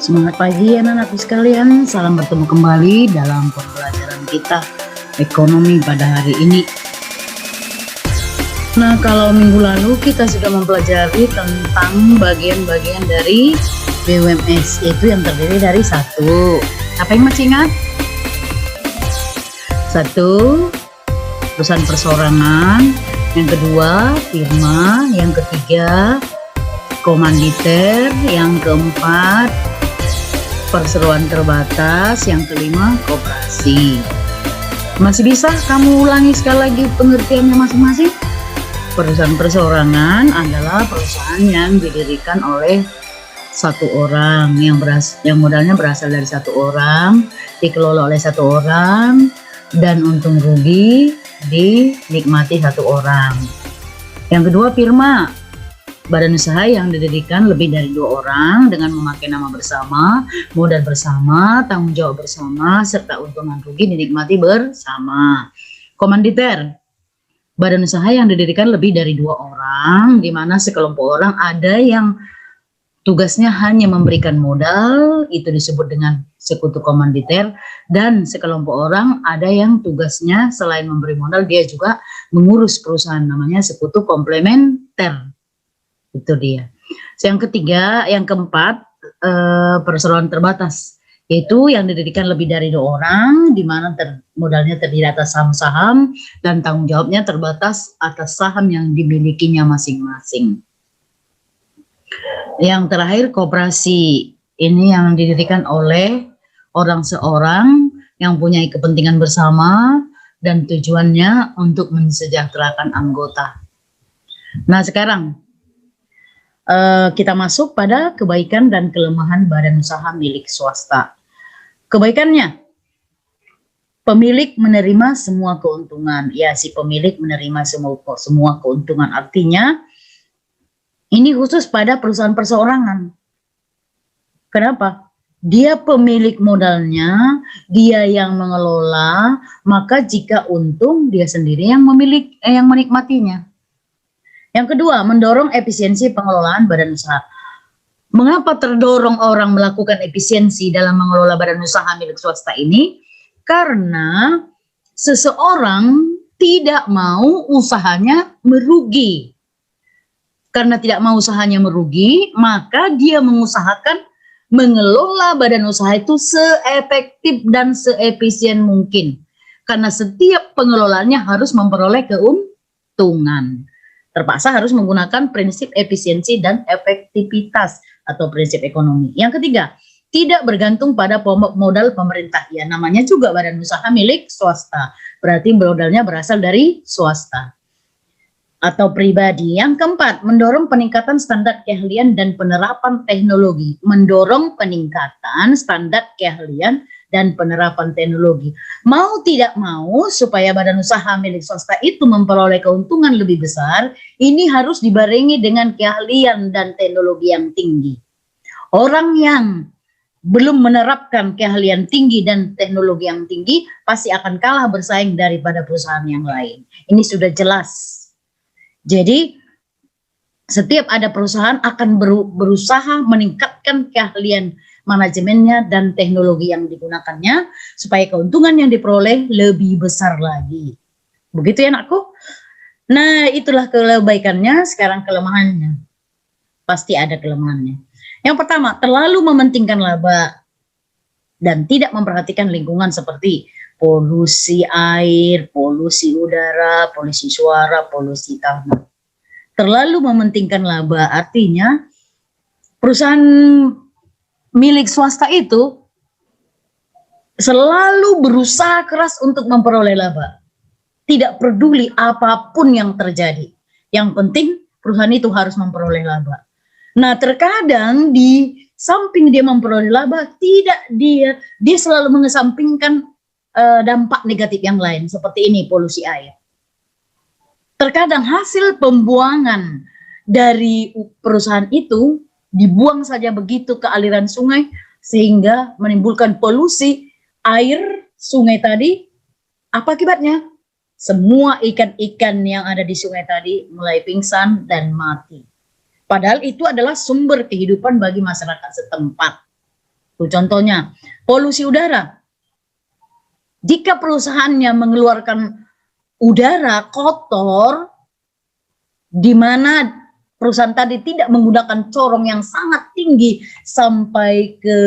Semangat pagi anak-anakku sekalian, salam bertemu kembali dalam pembelajaran kita ekonomi pada hari ini. Nah, kalau minggu lalu kita sudah mempelajari tentang bagian-bagian dari BUMS, yaitu yang terdiri dari satu. Apa yang masih ingat? Satu, perusahaan perseorangan. Yang kedua, firma. Yang ketiga, komanditer. Yang keempat, perseroan terbatas. Yang kelima, koperasi. Masih bisa kamu ulangi sekali lagi pengertiannya masing-masing? Perusahaan perseorangan adalah perusahaan yang didirikan oleh satu orang, yang modalnya berasal dari satu orang, dikelola oleh satu orang, dan untung rugi dinikmati satu orang. Yang kedua, firma, badan usaha yang didirikan lebih dari dua orang dengan memakai nama bersama, modal bersama, tanggung jawab bersama, serta untungan rugi dinikmati bersama. Komanditer, badan usaha yang didirikan lebih dari dua orang, di mana sekelompok orang ada yang tugasnya hanya memberikan modal, itu disebut dengan sekutu komanditer, dan sekelompok orang ada yang tugasnya selain memberi modal, dia juga mengurus perusahaan, namanya sekutu komplementer. Itu dia. Yang ketiga, yang keempat, perseroan terbatas, yaitu yang didirikan lebih dari dua orang, di mana modalnya terdiri atas saham-saham dan tanggung jawabnya terbatas atas saham yang dimilikinya masing-masing. Yang terakhir, koperasi, ini yang didirikan oleh orang seorang yang punya kepentingan bersama dan tujuannya untuk mensejahterakan anggota. Nah, sekarang kita masuk pada kebaikan dan kelemahan badan usaha milik swasta. Kebaikannya, pemilik menerima semua keuntungan. Ya, si pemilik menerima semua keuntungan. Artinya, ini khusus pada perusahaan perseorangan. Kenapa? Dia pemilik modalnya, dia yang mengelola, maka jika untung, dia sendiri yang menikmatinya. Yang kedua, mendorong efisiensi pengelolaan badan usaha. Mengapa terdorong orang melakukan efisiensi dalam mengelola badan usaha milik swasta ini? Karena seseorang tidak mau usahanya merugi. Karena tidak mau usahanya merugi, maka dia mengusahakan mengelola badan usaha itu seefektif dan seefisien mungkin. Karena setiap pengelolaannya harus memperoleh keuntungan. Terpaksa harus menggunakan prinsip efisiensi dan efektivitas atau prinsip ekonomi. Yang ketiga, tidak bergantung pada modal pemerintah. Ya, namanya juga badan usaha milik swasta. Berarti modalnya berasal dari swasta atau pribadi. Yang keempat, mendorong peningkatan standar keahlian dan penerapan teknologi. Mendorong peningkatan standar keahlian dan penerapan teknologi. Mau tidak mau, supaya badan usaha milik swasta itu memperoleh keuntungan lebih besar, ini harus dibarengi dengan keahlian dan teknologi yang tinggi. Orang yang belum menerapkan keahlian tinggi dan teknologi yang tinggi, pasti akan kalah bersaing daripada perusahaan yang lain. Ini sudah jelas. Jadi, setiap ada perusahaan akan berusaha meningkatkan keahlian manajemennya dan teknologi yang digunakannya supaya keuntungan yang diperoleh lebih besar lagi. Begitu ya anakku? Nah, itulah kebaikannya. Sekarang kelemahannya. Pasti ada kelemahannya. Yang pertama, terlalu mementingkan laba dan tidak memperhatikan lingkungan seperti polusi air, polusi udara, polusi suara, polusi tanah. Terlalu mementingkan laba artinya perusahaan milik swasta itu selalu berusaha keras untuk memperoleh laba. Tidak peduli apapun yang terjadi. Yang penting perusahaan itu harus memperoleh laba. Nah, terkadang di samping dia memperoleh laba, dia selalu mengesampingkan dampak negatif yang lain seperti ini, polusi air. Terkadang hasil pembuangan dari perusahaan itu dibuang saja begitu ke aliran sungai sehingga menimbulkan polusi air sungai tadi. Apa akibatnya? Semua ikan-ikan yang ada di sungai tadi mulai pingsan dan mati. Padahal itu adalah sumber kehidupan bagi masyarakat setempat. Tuh contohnya, polusi udara. Jika perusahaannya mengeluarkan udara kotor, di mana perusahaan tadi tidak menggunakan corong yang sangat tinggi sampai ke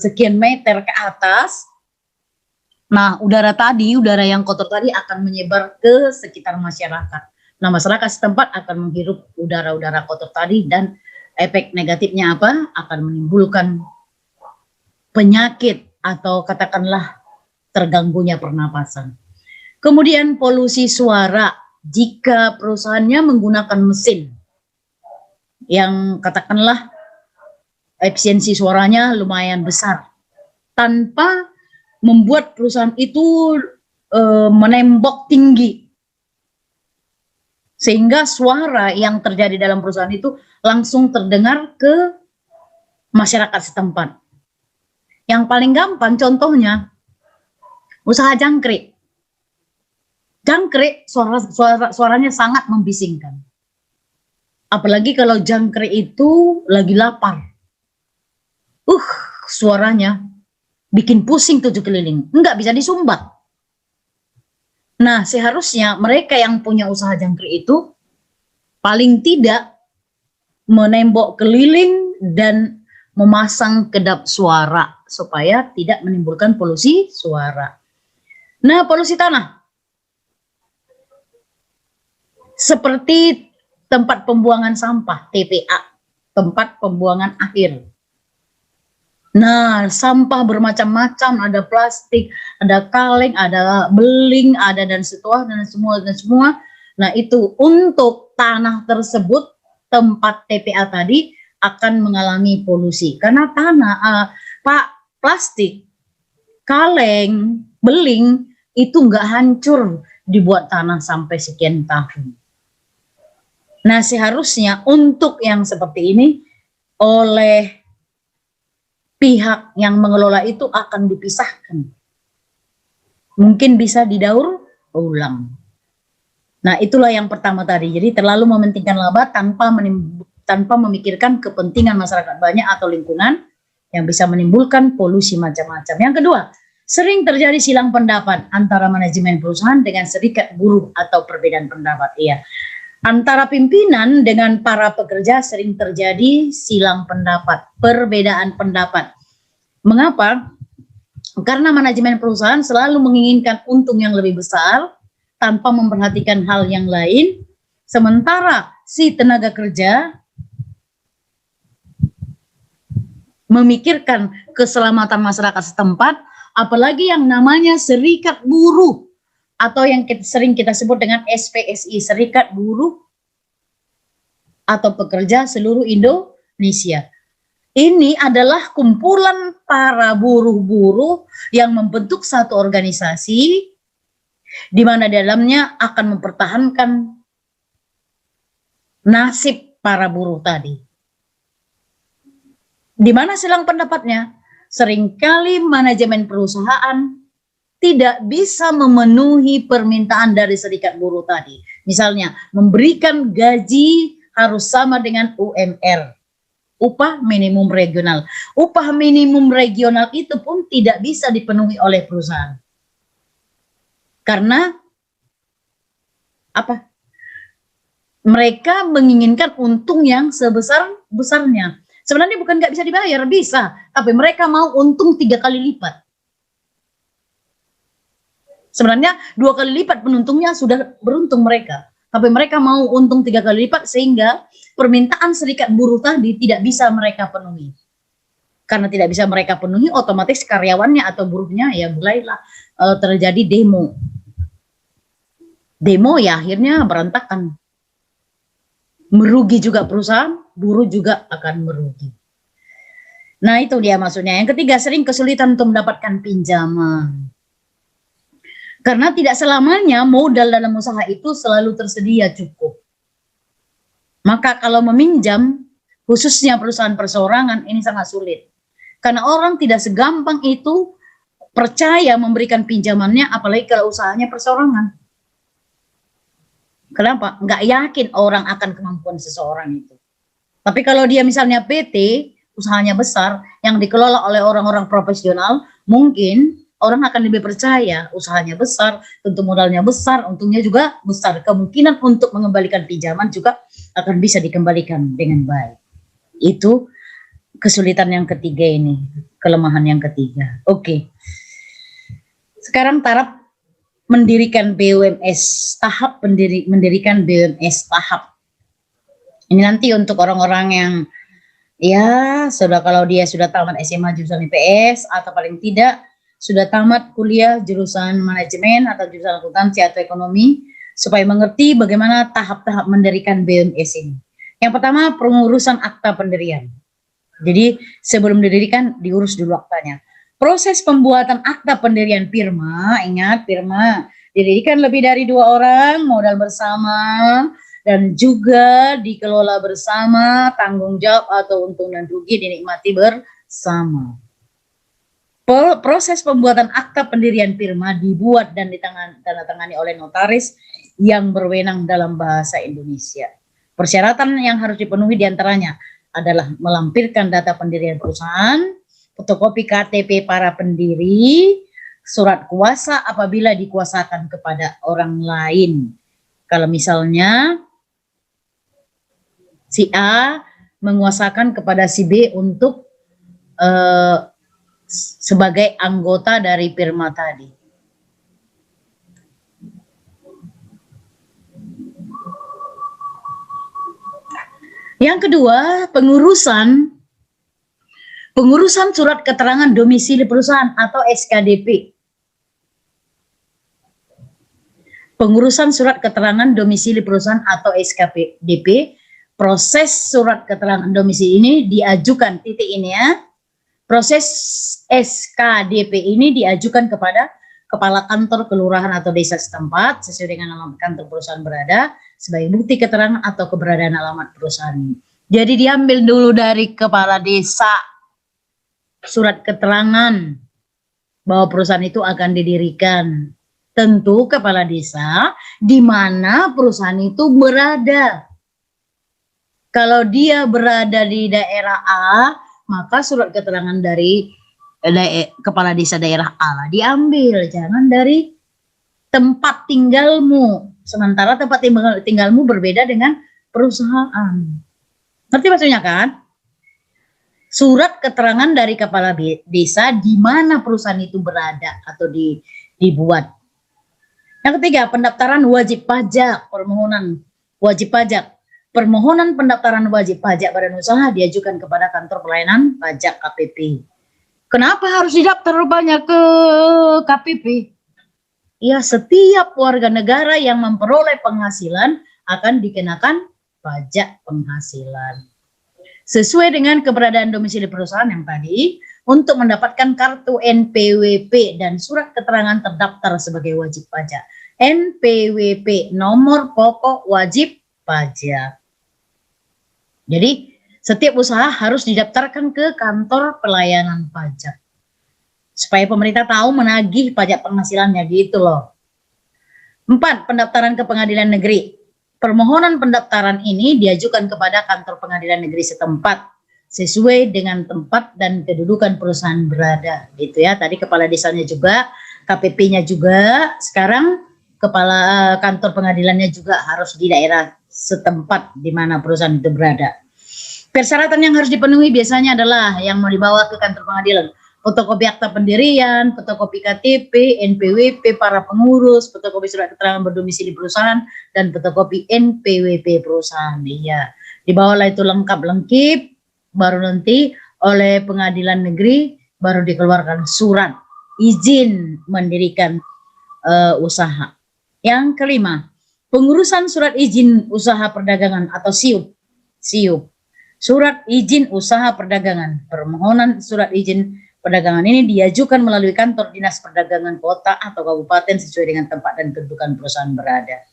sekian meter ke atas, nah udara yang kotor tadi akan menyebar ke sekitar masyarakat. Nah masyarakat setempat akan menghirup udara-udara kotor tadi dan efek negatifnya apa? Akan menimbulkan penyakit atau katakanlah terganggunya pernapasan. Kemudian polusi suara, jika perusahaannya menggunakan mesin yang katakanlah efisiensi suaranya lumayan besar, tanpa membuat perusahaan itu menembok tinggi, sehingga suara yang terjadi dalam perusahaan itu langsung terdengar ke masyarakat setempat. Yang paling gampang contohnya, usaha jangkrik. Jangkrik suaranya sangat membisingkan. Apalagi kalau jangkrik itu lagi lapar. Suaranya bikin pusing 7 keliling. Enggak bisa disumbat. Nah, seharusnya mereka yang punya usaha jangkrik itu paling tidak menembok keliling dan memasang kedap suara supaya tidak menimbulkan polusi suara. Nah, polusi tanah. Seperti tempat pembuangan sampah, TPA, tempat pembuangan akhir. Nah, sampah bermacam-macam, ada plastik, ada kaleng, ada beling, ada dan semua. Nah, itu untuk tanah tersebut, tempat TPA tadi akan mengalami polusi. Karena tanah, plastik, kaleng, beling, itu nggak hancur dibuat tanah sampai sekian tahun. Nah, seharusnya untuk yang seperti ini oleh pihak yang mengelola itu akan dipisahkan. Mungkin bisa didaur ulang. Nah, itulah yang pertama tadi. Jadi terlalu mementingkan laba tanpa memikirkan kepentingan masyarakat banyak atau lingkungan yang bisa menimbulkan polusi macam-macam. Yang kedua, sering terjadi silang pendapat antara manajemen perusahaan dengan serikat buruh atau perbedaan pendapat. Iya. Antara pimpinan dengan para pekerja sering terjadi silang pendapat, perbedaan pendapat. Mengapa? Karena manajemen perusahaan selalu menginginkan untung yang lebih besar tanpa memperhatikan hal yang lain, sementara si tenaga kerja memikirkan keselamatan masyarakat setempat, apalagi yang namanya serikat buruh atau yang sering kita sebut dengan SPSI, Serikat Buruh atau Pekerja Seluruh Indonesia. Ini adalah kumpulan para buruh-buruh yang membentuk satu organisasi di mana dalamnya akan mempertahankan nasib para buruh tadi. Di mana silang pendapatnya? Seringkali manajemen perusahaan tidak bisa memenuhi permintaan dari serikat buruh tadi. Misalnya, memberikan gaji harus sama dengan UMR, upah minimum regional. Upah minimum regional itu pun tidak bisa dipenuhi oleh perusahaan. Karena apa? Mereka menginginkan untung yang sebesar-besarnya. Sebenarnya bukan nggak bisa dibayar, bisa. Tapi mereka mau untung 3 kali lipat. Sebenarnya 2 kali lipat penuntungnya sudah beruntung mereka. Tapi mereka mau untung 3 kali lipat sehingga permintaan serikat buruh tadi tidak bisa mereka penuhi. Karena tidak bisa mereka penuhi, otomatis karyawannya atau buruhnya ya mulailah terjadi demo. Demo ya akhirnya berantakan. Merugi juga perusahaan, buruh juga akan merugi. Nah itu dia maksudnya. Yang ketiga, sering kesulitan untuk mendapatkan pinjaman. Karena tidak selamanya modal dalam usaha itu selalu tersedia cukup. Maka kalau meminjam, khususnya perusahaan perseorangan, ini sangat sulit. Karena orang tidak segampang itu percaya memberikan pinjamannya, apalagi kalau usahanya perseorangan. Kenapa? Nggak yakin orang akan kemampuan seseorang itu. Tapi kalau dia misalnya PT, usahanya besar, yang dikelola oleh orang-orang profesional, mungkin orang akan lebih percaya. Usahanya besar, tentu modalnya besar, untungnya juga besar. Kemungkinan untuk mengembalikan pinjaman juga akan bisa dikembalikan dengan baik. Itu kesulitan yang ketiga ini, kelemahan yang ketiga. Oke. Sekarang tahap mendirikan BUMS, tahap mendirikan BUMS tahap. Ini nanti untuk orang-orang yang ya kalau dia sudah tamat SMA jurusan IPS atau paling tidak sudah tamat kuliah jurusan manajemen atau jurusan akuntansi atau ekonomi, supaya mengerti bagaimana tahap-tahap mendirikan BUMS ini. Yang pertama, pengurusan akta pendirian. Jadi sebelum didirikan diurus dulu aktanya. Proses pembuatan akta pendirian firma, ingat firma didirikan lebih dari 2 orang, modal bersama, dan juga dikelola bersama, tanggung jawab atau untung dan rugi dinikmati bersama. Proses pembuatan akta pendirian firma dibuat dan ditandatangani oleh notaris yang berwenang dalam bahasa Indonesia. Persyaratan yang harus dipenuhi diantaranya adalah melampirkan data pendirian perusahaan, fotokopi KTP para pendiri, surat kuasa apabila dikuasakan kepada orang lain. Kalau misalnya si A menguasakan kepada si B untuk sebagai anggota dari firma tadi. Yang kedua, pengurusan surat keterangan domisili perusahaan atau SKDP. Pengurusan surat keterangan domisili perusahaan atau SKDP. Proses surat keterangan domisili ini diajukan, titik ini ya. Proses SKDP ini diajukan kepada kepala kantor kelurahan atau desa setempat sesuai dengan alamat kantor perusahaan berada sebagai bukti keterangan atau keberadaan alamat perusahaan. Jadi diambil dulu dari kepala desa surat keterangan bahwa perusahaan itu akan didirikan. Tentu kepala desa di mana perusahaan itu berada. Kalau dia berada di daerah A, maka surat keterangan dari kepala desa daerah A lah diambil, jangan dari tempat tinggalmu. Sementara tempat tinggalmu berbeda dengan perusahaan. Ngerti maksudnya kan? Surat keterangan dari kepala desa di mana perusahaan itu berada atau dibuat. Yang ketiga, pendaftaran wajib pajak, permohonan wajib pajak. Permohonan pendaftaran wajib pajak badan usaha diajukan kepada kantor pelayanan pajak KPP. Kenapa harus didaftar banyak ke KPP? Ya, setiap warga negara yang memperoleh penghasilan akan dikenakan pajak penghasilan. Sesuai dengan keberadaan domisili perusahaan yang tadi, untuk mendapatkan kartu NPWP dan surat keterangan terdaftar sebagai wajib pajak. NPWP, nomor pokok wajib pajak. Jadi, setiap usaha harus didaftarkan ke kantor pelayanan pajak. Supaya pemerintah tahu menagih pajak penghasilannya gitu loh. 4. Pendaftaran ke pengadilan negeri. Permohonan pendaftaran ini diajukan kepada kantor pengadilan negeri setempat sesuai dengan tempat dan kedudukan perusahaan berada. Gitu ya. Tadi kepala desanya juga, KPP-nya juga, sekarang kepala kantor pengadilannya juga harus di daerah setempat di mana perusahaan itu berada. Persyaratan yang harus dipenuhi biasanya adalah yang mau dibawa ke kantor pengadilan: fotokopi akta pendirian, fotokopi KTP, NPWP para pengurus, fotokopi surat keterangan berdomisili perusahaan, dan fotokopi NPWP perusahaan. Iya, dibawalah itu lengkap-lengkap, baru nanti oleh pengadilan negeri baru dikeluarkan surat izin mendirikan usaha. Yang kelima, pengurusan surat izin usaha perdagangan atau SIUP. Surat izin usaha perdagangan. Permohonan surat izin perdagangan ini diajukan melalui kantor dinas perdagangan kota atau kabupaten sesuai dengan tempat dan kedudukan perusahaan berada.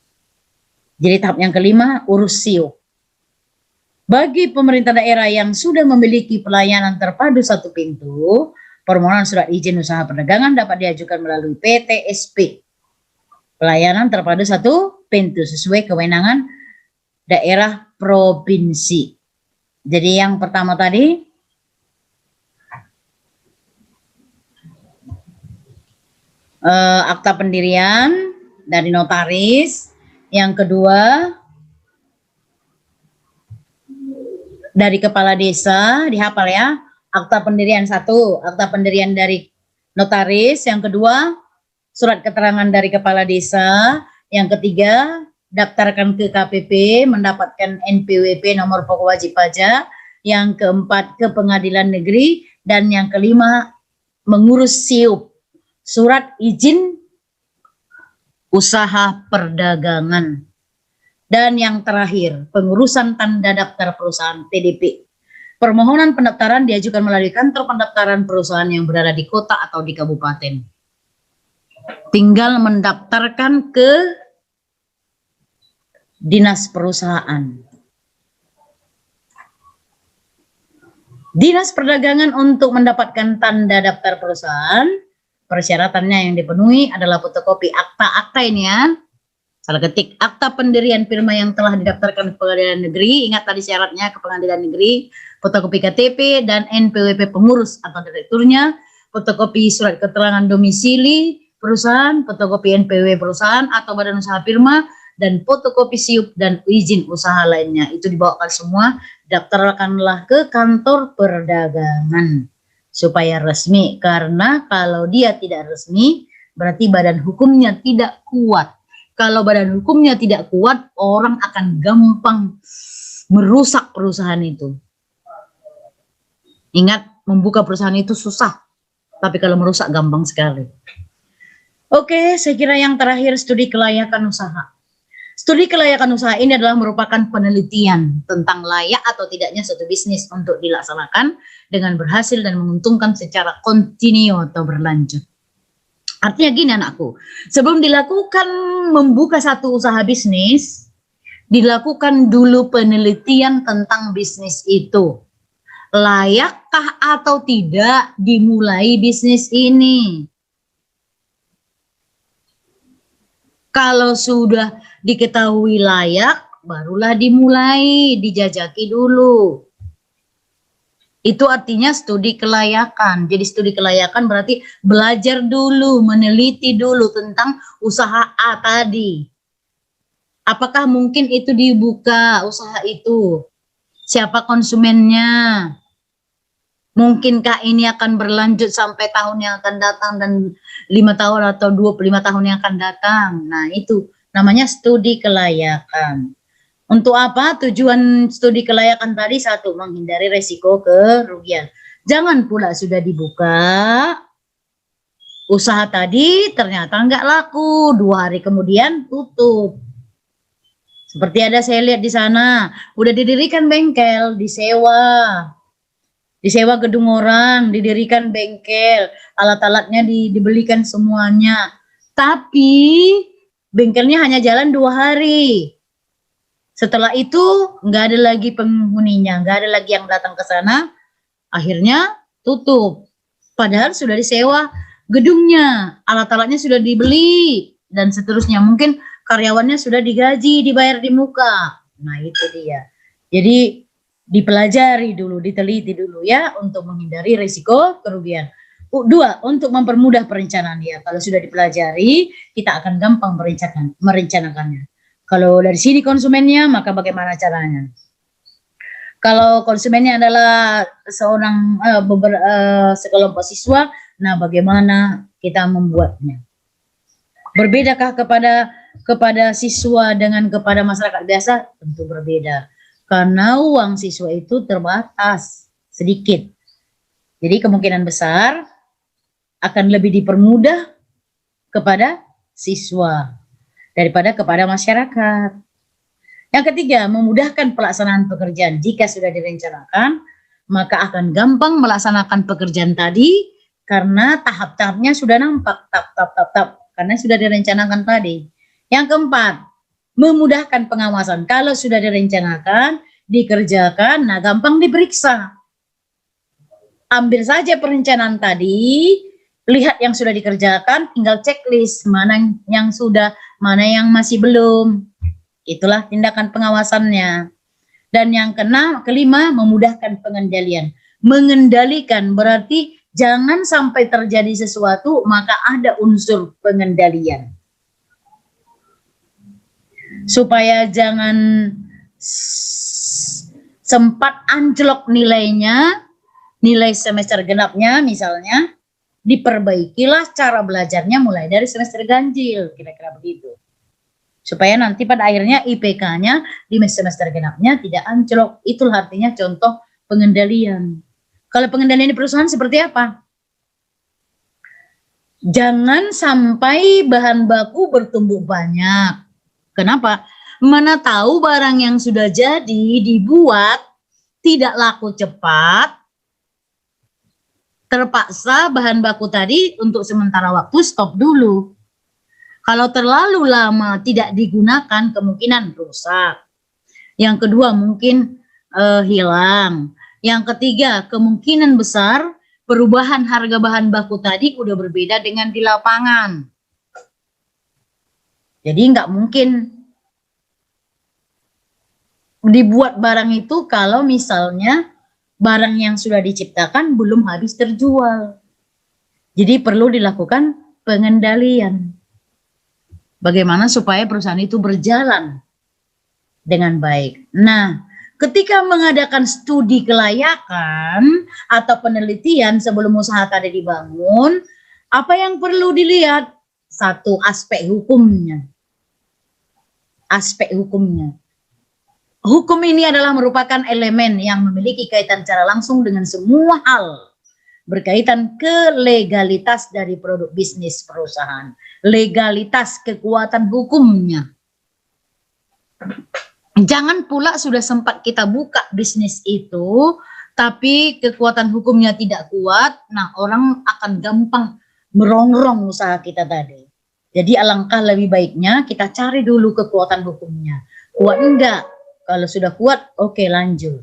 Jadi tahap yang kelima, urus SIUP. Bagi pemerintah daerah yang sudah memiliki pelayanan terpadu satu pintu, permohonan surat izin usaha perdagangan dapat diajukan melalui PTSP. Pelayanan terpadu satu pintu sesuai kewenangan daerah provinsi. Jadi yang pertama tadi, akta pendirian dari notaris. Yang kedua, dari kepala desa, dihafal ya. Akta pendirian 1, akta pendirian dari notaris. Yang kedua, surat keterangan dari kepala desa. Yang ketiga, daftarkan ke KPP, mendapatkan NPWP nomor pokok wajib pajak. Yang keempat, ke pengadilan negeri. Dan yang kelima, mengurus SIUP, surat izin usaha perdagangan. Dan yang terakhir, pengurusan tanda daftar perusahaan TDP. Permohonan pendaftaran diajukan melalui kantor pendaftaran perusahaan yang berada di kota atau di kabupaten. Tinggal mendaftarkan ke dinas perusahaan. Dinas perdagangan untuk mendapatkan tanda daftar perusahaan, persyaratannya yang dipenuhi adalah fotokopi akta-akta ini ya. Salah ketik, akta pendirian firma yang telah didaftarkan ke pengadilan negeri, ingat tadi syaratnya ke pengadilan negeri, fotokopi KTP dan NPWP pengurus atau direkturnya, fotokopi surat keterangan domisili perusahaan, fotokopi NPWP perusahaan atau badan usaha firma, dan fotokopi SIUP dan izin usaha lainnya. Itu dibawakan semua, daftarkanlah ke kantor perdagangan supaya resmi, karena kalau dia tidak resmi berarti badan hukumnya tidak kuat. Kalau badan hukumnya tidak kuat, orang akan gampang merusak perusahaan itu. Ingat, membuka perusahaan itu susah, tapi kalau merusak gampang sekali. Oke, saya kira yang terakhir, studi kelayakan usaha. Studi kelayakan usaha ini adalah merupakan penelitian tentang layak atau tidaknya suatu bisnis untuk dilaksanakan dengan berhasil dan menguntungkan secara kontinu atau berlanjut. Artinya gini anakku, sebelum dilakukan membuka satu usaha bisnis, dilakukan dulu penelitian tentang bisnis itu. Layakkah atau tidak dimulai bisnis ini? Kalau sudah diketahui layak, barulah dimulai, dijajaki dulu. Itu artinya studi kelayakan. Jadi studi kelayakan berarti belajar dulu, meneliti dulu tentang usaha A tadi. Apakah mungkin itu dibuka usaha itu? Siapa konsumennya? Mungkinkah ini akan berlanjut sampai tahun yang akan datang dan 5 tahun atau 25 tahun yang akan datang? Nah, itu namanya studi kelayakan. Untuk apa tujuan studi kelayakan tadi? 1, menghindari resiko kerugian. Jangan pula sudah dibuka usaha tadi ternyata nggak laku, 2 hari kemudian tutup. Seperti ada saya lihat di sana, udah didirikan bengkel, disewa gedung orang, didirikan bengkel, alat-alatnya dibelikan semuanya. Tapi bengkelnya hanya jalan 2 hari. Setelah itu nggak ada lagi penghuninya, nggak ada lagi yang datang ke sana. Akhirnya tutup. Padahal sudah disewa gedungnya, alat-alatnya sudah dibeli dan seterusnya. Mungkin karyawannya sudah digaji, dibayar di muka. Nah itu dia. Jadi dipelajari dulu, diteliti dulu ya untuk menghindari risiko kerugian. 2, untuk mempermudah perencanaan ya. Kalau sudah dipelajari, kita akan gampang merencanakannya. Kalau dari sini konsumennya, maka bagaimana caranya? Kalau konsumennya adalah sekelompok siswa, nah bagaimana kita membuatnya? Berbedakah kepada siswa dengan kepada masyarakat biasa? Tentu berbeda. Karena uang siswa itu terbatas, sedikit. Jadi kemungkinan besar akan lebih dipermudah kepada siswa daripada kepada masyarakat. Yang ketiga, memudahkan pelaksanaan pekerjaan. Jika sudah direncanakan, maka akan gampang melaksanakan pekerjaan tadi karena tahap-tahapnya sudah nampak, karena sudah direncanakan tadi. Yang keempat, memudahkan pengawasan. Kalau sudah direncanakan, dikerjakan, nah gampang diperiksa. Ambil saja perencanaan tadi, lihat yang sudah dikerjakan, tinggal checklist mana yang sudah, mana yang masih belum. Itulah tindakan pengawasannya. Dan yang kelima, memudahkan pengendalian. Mengendalikan berarti Jangan sampai terjadi sesuatu, maka ada unsur pengendalian. Supaya jangan sempat anjlok nilainya, nilai semester genapnya misalnya, diperbaikilah cara belajarnya mulai dari semester ganjil, kira-kira begitu. Supaya nanti pada akhirnya IPK-nya di semester genapnya tidak anjlok. Itulah artinya contoh pengendalian. Kalau pengendalian di perusahaan seperti apa? Jangan sampai bahan baku bertumbuh banyak. Kenapa? Mana tahu barang yang sudah jadi dibuat tidak laku cepat, terpaksa bahan baku tadi untuk sementara waktu stop dulu. Kalau terlalu lama tidak digunakan, kemungkinan rusak. Yang kedua mungkin hilang. Yang ketiga, kemungkinan besar perubahan harga bahan baku tadi udah berbeda dengan di lapangan. Jadi nggak mungkin dibuat barang itu kalau misalnya barang yang sudah diciptakan belum habis terjual. Jadi perlu dilakukan pengendalian. Bagaimana supaya perusahaan itu berjalan dengan baik. Nah, ketika mengadakan studi kelayakan atau penelitian sebelum usaha tadi dibangun, apa yang perlu dilihat? Satu, aspek hukumnya. Aspek hukumnya. Hukum ini adalah merupakan elemen yang memiliki kaitan secara langsung dengan semua hal berkaitan ke legalitas dari produk bisnis perusahaan, legalitas kekuatan hukumnya. Jangan pula sudah sempat kita buka bisnis itu, tapi kekuatan hukumnya tidak kuat, nah orang akan gampang merongrong usaha kita tadi. Jadi alangkah lebih baiknya kita cari dulu kekuatan hukumnya. Kuat enggak? Kalau sudah kuat, oke lanjut.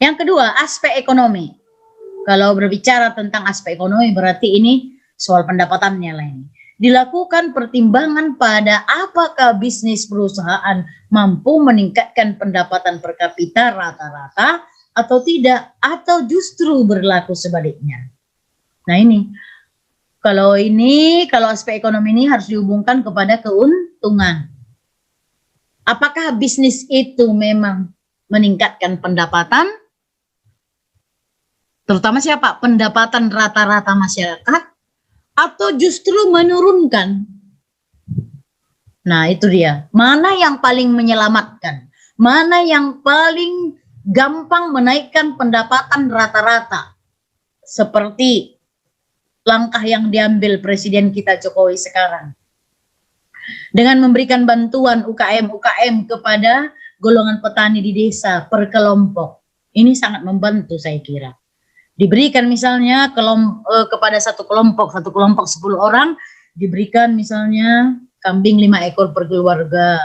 Yang kedua, aspek ekonomi. Kalau berbicara tentang aspek ekonomi berarti ini soal pendapatannya lah ini. Dilakukan pertimbangan pada apakah bisnis perusahaan mampu meningkatkan pendapatan per kapita rata-rata atau tidak, atau justru berlaku sebaliknya. Nah ini, kalau aspek ekonomi ini harus dihubungkan kepada keuntungan. Apakah bisnis itu memang meningkatkan pendapatan? Terutama siapa? Pendapatan rata-rata masyarakat atau justru menurunkan? Nah, itu dia. Mana yang paling menyelamatkan? Mana yang paling gampang menaikkan pendapatan rata-rata? Seperti langkah yang diambil Presiden kita Jokowi sekarang. Dengan memberikan bantuan UKM kepada golongan petani di desa per kelompok. Ini sangat membantu saya kira. Diberikan misalnya kepada satu kelompok 10 orang, diberikan misalnya kambing 5 ekor per keluarga,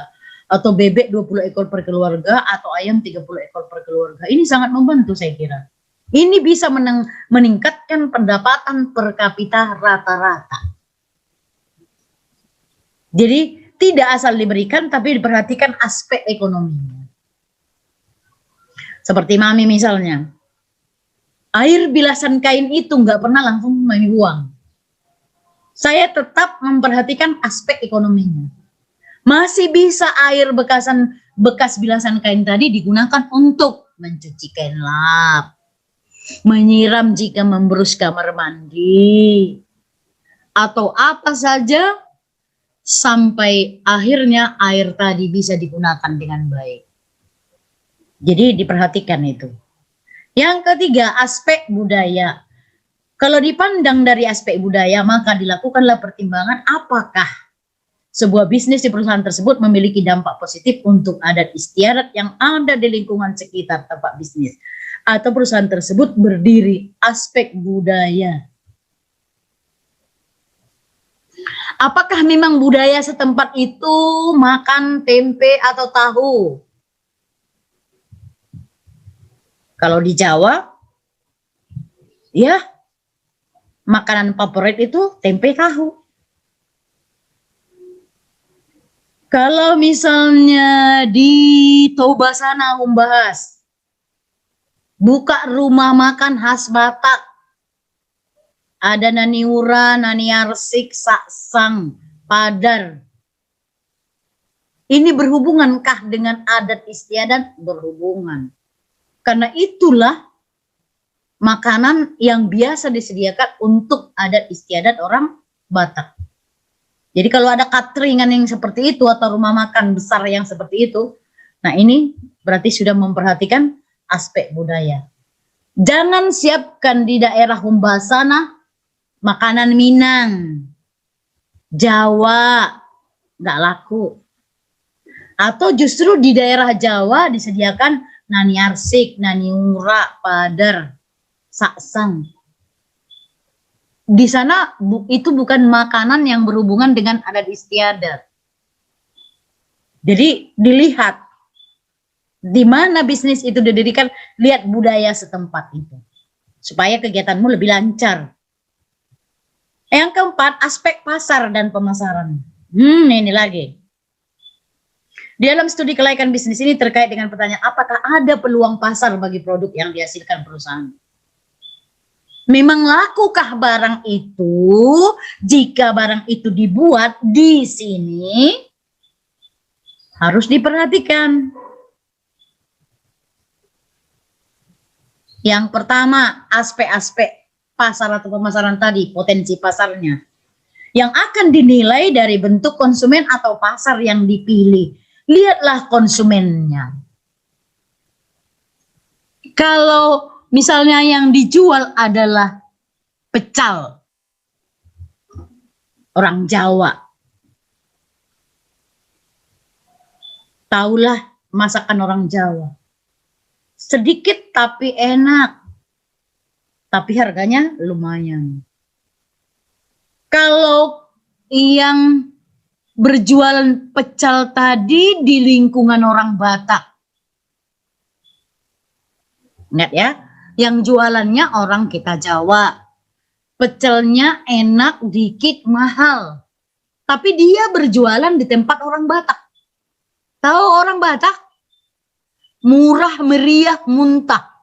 atau bebek 20 ekor per keluarga, atau ayam 30 ekor per keluarga. Ini sangat membantu saya kira. Ini bisa meningkatkan pendapatan per kapita rata-rata. Jadi tidak asal diberikan, tapi diperhatikan aspek ekonominya. Seperti Mami misalnya. Air bilasan kain itu nggak pernah langsung Mami buang. Saya tetap memperhatikan aspek ekonominya. Masih bisa air bekas bilasan kain tadi digunakan untuk mencuci kain lap, menyiram jika memberus kamar mandi, atau apa saja sampai akhirnya air tadi bisa digunakan dengan baik. Jadi diperhatikan itu. Yang ketiga, aspek budaya. Kalau dipandang dari aspek budaya, maka dilakukanlah pertimbangan apakah sebuah bisnis di perusahaan tersebut memiliki dampak positif untuk adat istiadat yang ada di lingkungan sekitar tempat bisnis, atau perusahaan tersebut berdiri. Aspek budaya. Apakah memang budaya setempat itu makan tempe atau tahu? Kalau di Jawa, ya makanan favorit itu tempe tahu. Kalau misalnya di Toba sana, Umbahas, buka rumah makan khas Batak, ada Naniura, Naniarsik, Saksang, Padar. Ini berhubungankah dengan adat istiadat? Berhubungan. Karena itulah makanan yang biasa disediakan untuk adat istiadat orang Batak. Jadi kalau ada cateringan yang seperti itu atau rumah makan besar yang seperti itu, nah ini berarti sudah memperhatikan aspek budaya. Jangan siapkan di daerah Humbasana makanan Minang, Jawa, nggak laku. Atau justru di daerah Jawa disediakan Naniarsik, Naniura, Padar, Saksang. Di sana itu bukan makanan yang berhubungan dengan adat istiadat. Jadi dilihat di mana bisnis itu didirikan, lihat budaya setempat itu. Supaya kegiatanmu lebih lancar. Yang keempat, aspek pasar dan pemasaran. Ini lagi. Di dalam studi kelaikan bisnis ini terkait dengan pertanyaan apakah ada peluang pasar bagi produk yang dihasilkan perusahaan. Memang lakukah barang itu jika barang itu dibuat di sini? Harus diperhatikan. Yang pertama, aspek-aspek pasar atau pemasaran tadi, potensi pasarnya. Yang akan dinilai dari bentuk konsumen atau pasar yang dipilih. Lihatlah konsumennya. Kalau misalnya yang dijual adalah pecal, orang Jawa, taulah masakan orang Jawa. Sedikit tapi enak, tapi harganya lumayan. Kalau yang berjualan pecal tadi di lingkungan orang Batak, ingat ya, yang jualannya orang kita Jawa, pecelnya enak, dikit, mahal, tapi dia berjualan di tempat orang Batak. Tahu orang Batak? Murah, meriah, muntah.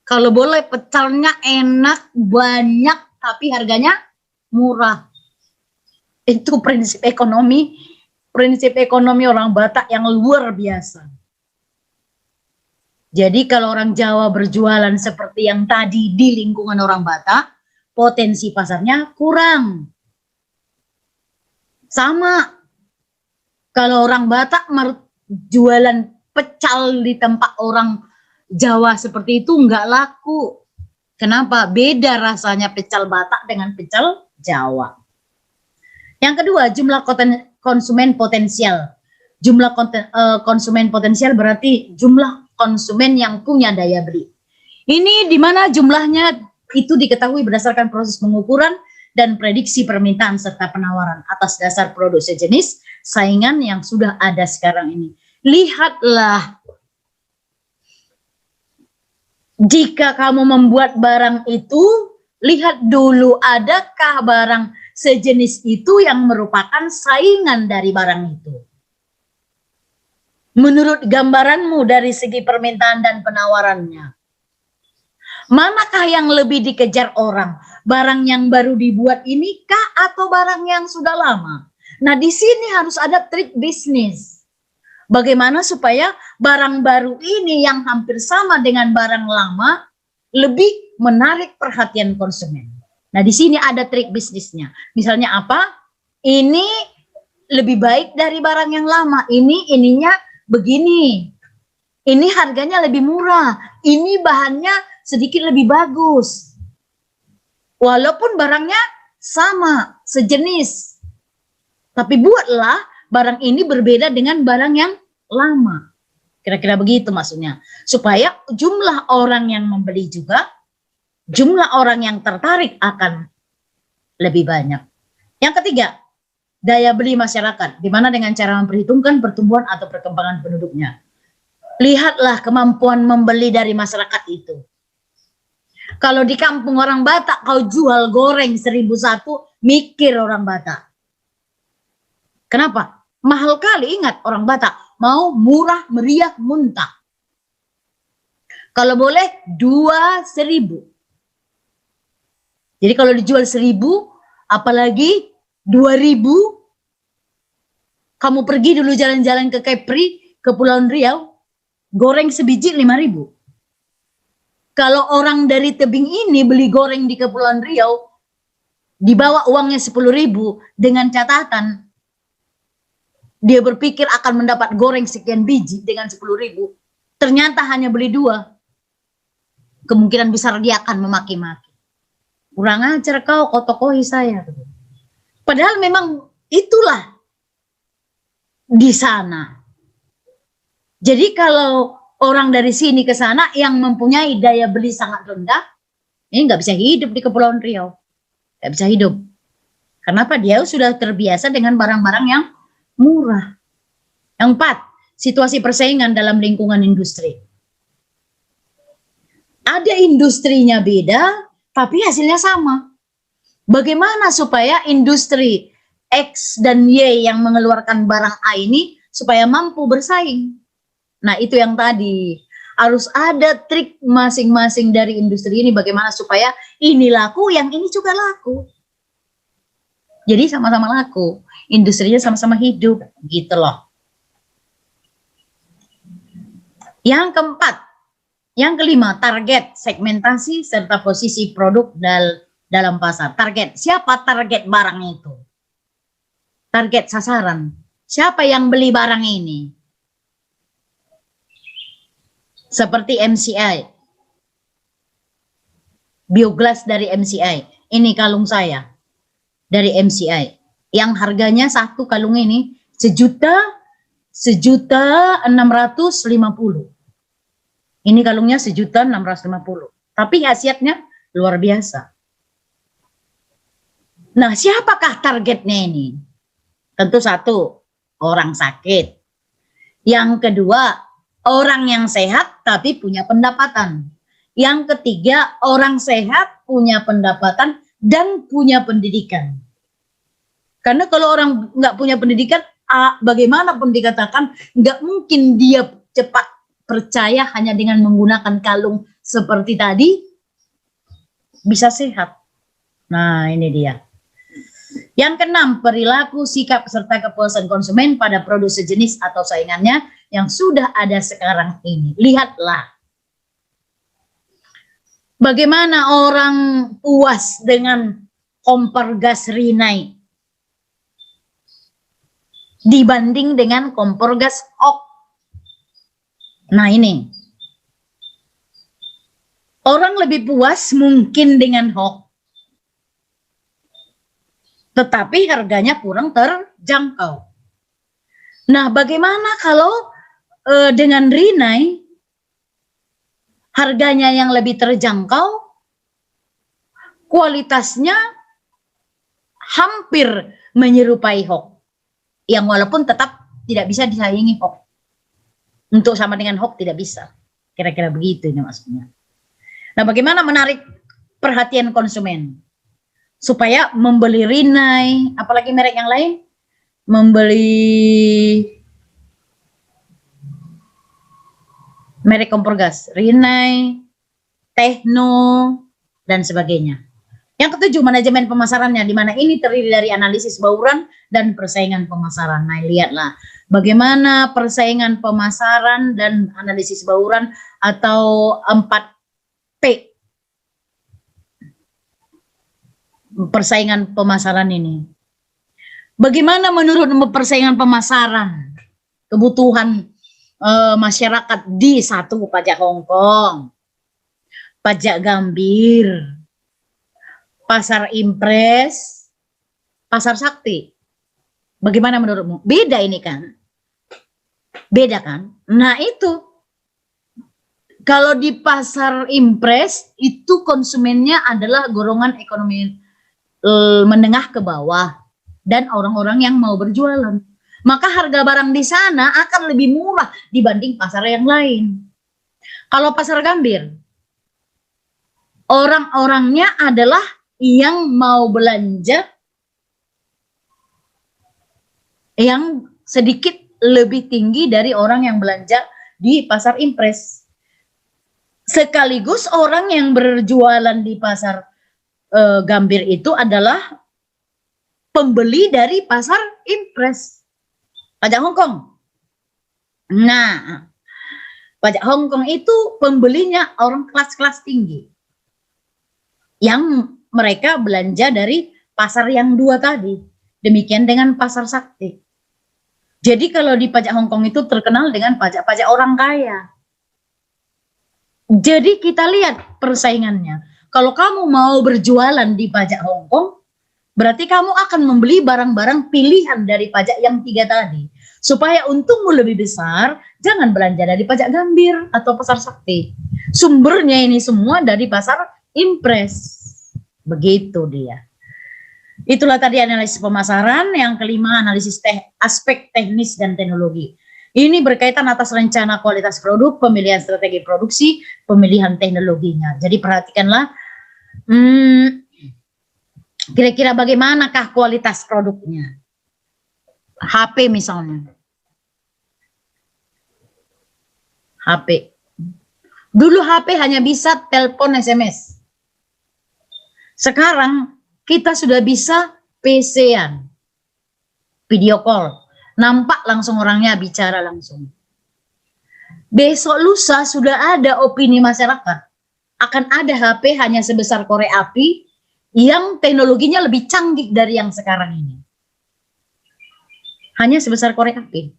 Kalau boleh pecalnya enak, banyak, tapi harganya murah. Itu prinsip ekonomi orang Batak yang luar biasa. Jadi kalau orang Jawa berjualan seperti yang tadi di lingkungan orang Batak, potensi pasarnya kurang. Sama, kalau orang Batak jualan pecal di tempat orang Jawa seperti itu nggak laku. Kenapa? Beda rasanya pecal Batak dengan pecal Jawa. Yang kedua, jumlah konsumen potensial. Jumlah konsumen potensial berarti jumlah konsumen yang punya daya beli. Ini di mana jumlahnya itu diketahui berdasarkan proses pengukuran dan prediksi permintaan serta penawaran atas dasar produk sejenis saingan yang sudah ada sekarang ini. Lihatlah, jika kamu membuat barang itu, lihat dulu adakah barang sejenis itu yang merupakan saingan dari barang itu. Menurut gambaranmu dari segi permintaan dan penawarannya, manakah yang lebih dikejar orang? Barang yang baru dibuat ini kah atau barang yang sudah lama? Nah, di sini harus ada trik bisnis. Bagaimana supaya barang baru ini yang hampir sama dengan barang lama lebih menarik perhatian konsumen. Nah, di sini ada trik bisnisnya. Misalnya apa? Ini lebih baik dari barang yang lama. Ininya begini. Ini harganya lebih murah. Ini bahannya sedikit lebih bagus. Walaupun barangnya sama, sejenis. Tapi buatlah barang ini berbeda dengan barang yang lama. Kira-kira begitu maksudnya. Supaya jumlah orang yang membeli juga, jumlah orang yang tertarik akan lebih banyak. Yang ketiga, daya beli masyarakat. Di mana dengan cara memperhitungkan pertumbuhan atau perkembangan penduduknya. Lihatlah kemampuan membeli dari masyarakat itu. Kalau di kampung orang Batak kau jual goreng 1.001, mikir orang Batak. Kenapa? Mahal kali, ingat orang Batak. Mau murah, meriah, muntah. Kalau boleh 2.000. Jadi kalau dijual 1.000, apalagi 2.000, kamu pergi dulu jalan-jalan ke Kepri, ke Pulau Riau, goreng sebiji 5.000. Kalau orang dari tebing ini beli goreng di Kepulauan Riau, dibawa uangnya 10.000 dengan catatan dia berpikir akan mendapat goreng sekian biji dengan 10.000, ternyata hanya beli 2, kemungkinan besar dia akan memaki-maki. Kurang ajar kau tokohi saya. Padahal memang itulah di sana. Jadi kalau orang dari sini ke sana yang mempunyai daya beli sangat rendah, ini nggak bisa hidup di Kepulauan Riau. Nggak bisa hidup. Kenapa? Dia sudah terbiasa dengan barang-barang yang murah. Yang 4, situasi persaingan dalam lingkungan industri. Ada industrinya beda, tapi hasilnya sama. Bagaimana supaya industri X dan Y yang mengeluarkan barang A ini supaya mampu bersaing? Nah, itu yang tadi. Harus ada trik masing-masing dari industri ini bagaimana supaya ini laku, yang ini juga laku. Jadi sama-sama laku, industrinya sama-sama hidup, gitu loh. Yang keempat, yang kelima, target, segmentasi, serta posisi produk dalam pasar. Target, siapa target barang itu? Target sasaran, siapa yang beli barang ini? Seperti MCI, biogas dari MCI, ini kalung saya dari MCI, yang harganya satu kalung ini sejuta 650. Ini kalungnya 1.650, tapi khasiatnya luar biasa. Nah, siapakah targetnya ini? Tentu satu, orang sakit. Yang kedua, orang yang sehat tapi punya pendapatan. Yang ketiga, orang sehat punya pendapatan dan punya pendidikan. Karena kalau orang nggak punya pendidikan, bagaimanapun dikatakan, nggak mungkin dia cepat percaya hanya dengan menggunakan kalung seperti tadi bisa sehat. Nah, ini dia. Yang keenam, perilaku, sikap, serta kepuasan konsumen pada produk sejenis atau saingannya yang sudah ada sekarang ini. Lihatlah bagaimana orang puas dengan kompor gas Rinnai dibanding dengan kompor gas Hock. Nah, ini orang lebih puas mungkin dengan Hock, tetapi harganya kurang terjangkau. Nah, bagaimana kalau dengan Rinnai harganya yang lebih terjangkau, kualitasnya hampir menyerupai Hock, yang walaupun tetap tidak bisa disaingi Hock. Untuk sama dengan Hock tidak bisa. Kira-kira begitu ini maksudnya. Nah, bagaimana menarik perhatian konsumen supaya membeli Rinnai, apalagi merek yang lain, membeli merek kompor gas Rinnai, Techno, dan sebagainya. Yang ketujuh, manajemen pemasarannya, di mana ini terdiri dari analisis bauran dan persaingan pemasaran. Nah, lihatlah bagaimana persaingan pemasaran dan analisis bauran atau 4P. Persaingan pemasaran ini. Bagaimana menurut persaingan pemasaran? Kebutuhan masyarakat di satu, pajak Hongkong, pajak Gambir, pasar Impres, pasar Sakti. Bagaimana menurutmu? Beda ini kan? Beda kan? Nah, itu. Kalau di pasar Impres, itu konsumennya adalah golongan ekonomi menengah ke bawah dan orang-orang yang mau berjualan. Maka harga barang di sana akan lebih murah dibanding pasar yang lain. Kalau pasar Gambir, orang-orangnya adalah yang mau belanja yang sedikit lebih tinggi dari orang yang belanja di pasar Impres. Sekaligus orang yang berjualan di pasar Gambir itu adalah pembeli dari pasar impres, pajak Hongkong. Nah, pajak Hongkong itu pembelinya orang kelas-kelas tinggi yang mereka belanja dari pasar yang dua tadi. Demikian dengan pasar sakti. Jadi kalau di pajak Hongkong itu terkenal dengan pajak-pajak orang kaya. Jadi kita lihat persaingannya. Kalau kamu mau berjualan di pajak Hongkong, berarti kamu akan membeli barang-barang pilihan dari pajak yang tiga tadi. Supaya untungmu lebih besar, jangan belanja dari pajak Gambir atau pasar sakti. Sumbernya ini semua dari pasar impres. Begitu dia. Itulah tadi analisis pemasaran. Yang kelima, analisis aspek teknis dan teknologi. Ini berkaitan atas rencana kualitas produk, pemilihan strategi produksi, pemilihan teknologinya. Jadi perhatikanlah, kira-kira bagaimanakah kualitas produknya. HP misalnya. HP. Dulu HP hanya bisa telepon SMS. Sekarang kita sudah bisa PC-an. Video call. Nampak langsung orangnya, bicara langsung. Besok lusa sudah ada opini masyarakat. Akan ada HP hanya sebesar korek api yang teknologinya lebih canggih dari yang sekarang ini. Hanya sebesar korek api.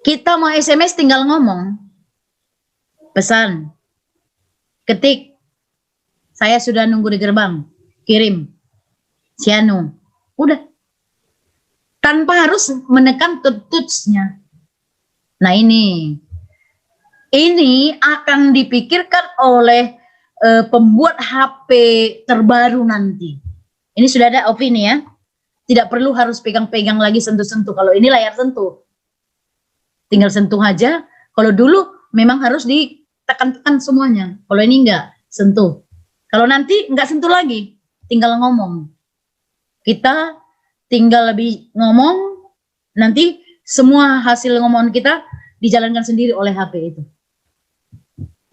Kita mau SMS tinggal ngomong. Pesan. Ketik. Saya sudah nunggu di gerbang. Kirim. Sianu. Udah. Tanpa harus menekan touch-nya. Nah ini akan dipikirkan oleh pembuat HP terbaru nanti. Ini sudah ada opini ya. Tidak perlu harus pegang-pegang lagi, sentuh-sentuh. Kalau ini layar sentuh. Tinggal sentuh aja. Kalau dulu memang harus ditekan-tekan semuanya. Kalau ini enggak, sentuh. Kalau nanti enggak sentuh lagi, tinggal ngomong. Kita tinggal lebih ngomong, nanti semua hasil ngomongan kita dijalankan sendiri oleh HP itu.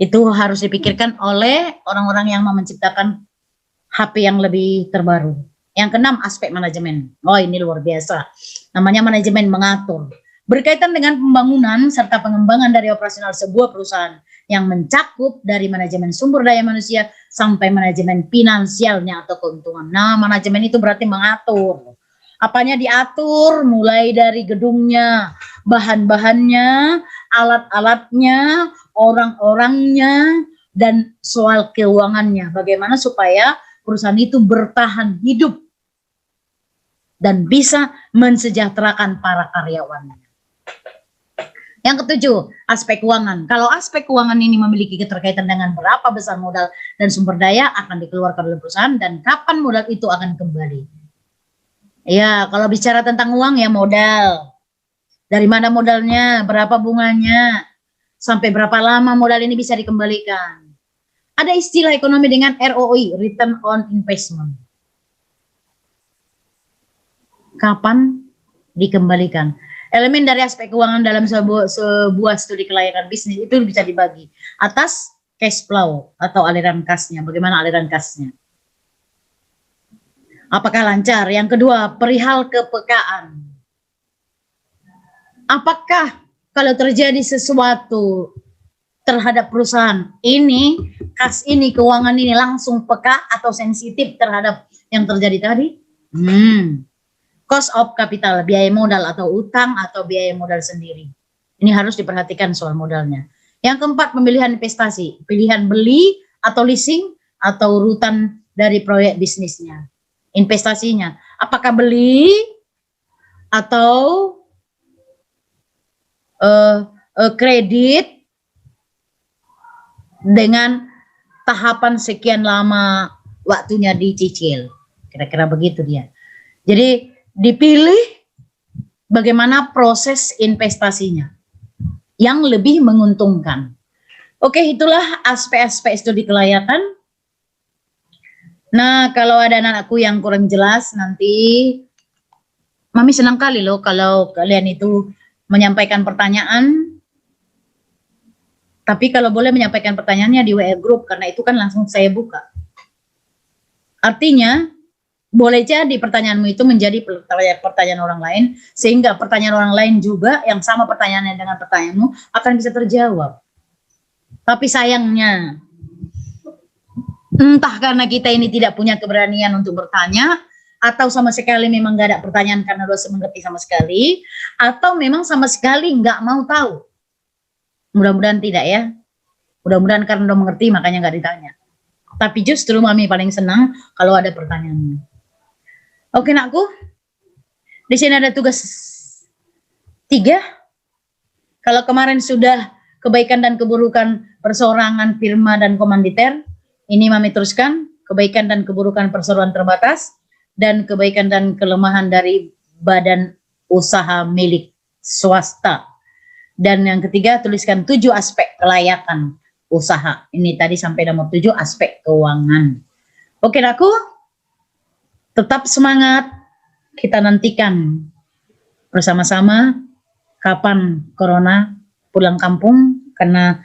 Itu harus dipikirkan oleh orang-orang yang mau menciptakan HP yang lebih terbaru. Yang keenam, aspek manajemen. Oh ini luar biasa. Namanya manajemen mengatur. Berkaitan dengan pembangunan serta pengembangan dari operasional sebuah perusahaan yang mencakup dari manajemen sumber daya manusia sampai manajemen finansialnya atau keuntungan. Nah, manajemen itu berarti mengatur. Apanya diatur, mulai dari gedungnya, bahan-bahannya, alat-alatnya, orang-orangnya, dan soal keuangannya. Bagaimana supaya perusahaan itu bertahan hidup dan bisa mensejahterakan para karyawannya. Yang ketujuh, aspek keuangan. Kalau aspek keuangan ini memiliki keterkaitan dengan berapa besar modal dan sumber daya akan dikeluarkan oleh perusahaan dan kapan modal itu akan kembali. Ya, kalau bicara tentang uang ya modal. Dari mana modalnya, berapa bunganya, sampai berapa lama modal ini bisa dikembalikan. Ada istilah ekonomi dengan ROI, Return on Investment. Kapan dikembalikan? Elemen dari aspek keuangan dalam sebuah studi kelayakan bisnis itu bisa dibagi atas cash flow atau aliran kasnya. Bagaimana aliran kasnya? Apakah lancar? Yang kedua, perihal kepekaan. Apakah kalau terjadi sesuatu terhadap perusahaan ini, kas ini, keuangan ini langsung peka atau sensitif terhadap yang terjadi tadi? Cost of capital, biaya modal atau utang atau biaya modal sendiri. Ini harus diperhatikan soal modalnya. Yang keempat, pemilihan investasi. Pilihan beli atau leasing atau urutan dari proyek bisnisnya. Investasinya, apakah beli atau kredit dengan tahapan sekian lama waktunya dicicil. Kira-kira begitu dia. Jadi dipilih bagaimana proses investasinya yang lebih menguntungkan. Oke, itulah aspek-aspek studi kelayakan. Nah, kalau ada anakku yang kurang jelas nanti, Mami senang kali loh kalau kalian itu menyampaikan pertanyaan. Tapi kalau boleh menyampaikan pertanyaannya di WA group, karena itu kan langsung saya buka. Artinya, boleh jadi pertanyaanmu itu menjadi pertanyaan orang lain, sehingga pertanyaan orang lain juga yang sama pertanyaannya dengan pertanyaanmu akan bisa terjawab. Tapi sayangnya, entah karena kita ini tidak punya keberanian untuk bertanya, atau sama sekali memang gak ada pertanyaan karena dosa mengerti sama sekali, atau memang sama sekali nggak mau tahu. Mudah-mudahan tidak ya. Mudah-mudahan karena udah mengerti makanya nggak ditanya. Tapi justru mami paling senang kalau ada pertanyaan. Oke nakku, di sini ada tugas 3. Kalau kemarin sudah kebaikan dan keburukan perseorangan, firma dan komanditer, ini mami teruskan kebaikan dan keburukan perseroan terbatas dan kebaikan dan kelemahan dari badan usaha milik swasta. Dan yang ketiga tuliskan 7 aspek kelayakan usaha. Ini tadi sampai nomor 7 aspek keuangan. Oke nakku, tetap semangat, kita nantikan bersama-sama kapan Corona pulang kampung, karena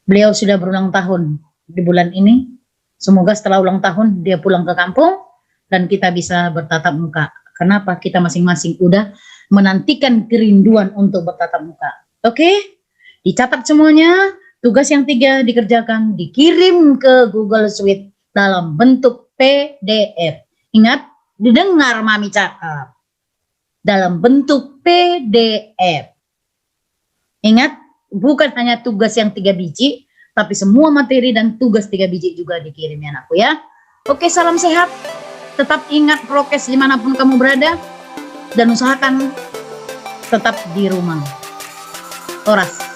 beliau sudah berulang tahun di bulan ini. Semoga setelah ulang tahun dia pulang ke kampung dan kita bisa bertatap muka. Kenapa? Kita masing-masing udah menantikan kerinduan untuk bertatap muka. Oke? Dicatat semuanya, tugas yang 3 dikerjakan, dikirim ke Google Suite dalam bentuk PDF. Ingat, didengar mami cakap. Dalam bentuk PDF. Ingat, bukan hanya tugas yang 3 biji, tapi semua materi dan tugas 3 biji juga dikirim ya anakku ya. Oke, salam sehat. Tetap ingat prokes dimanapun kamu berada. Dan usahakan tetap di rumah. Oras.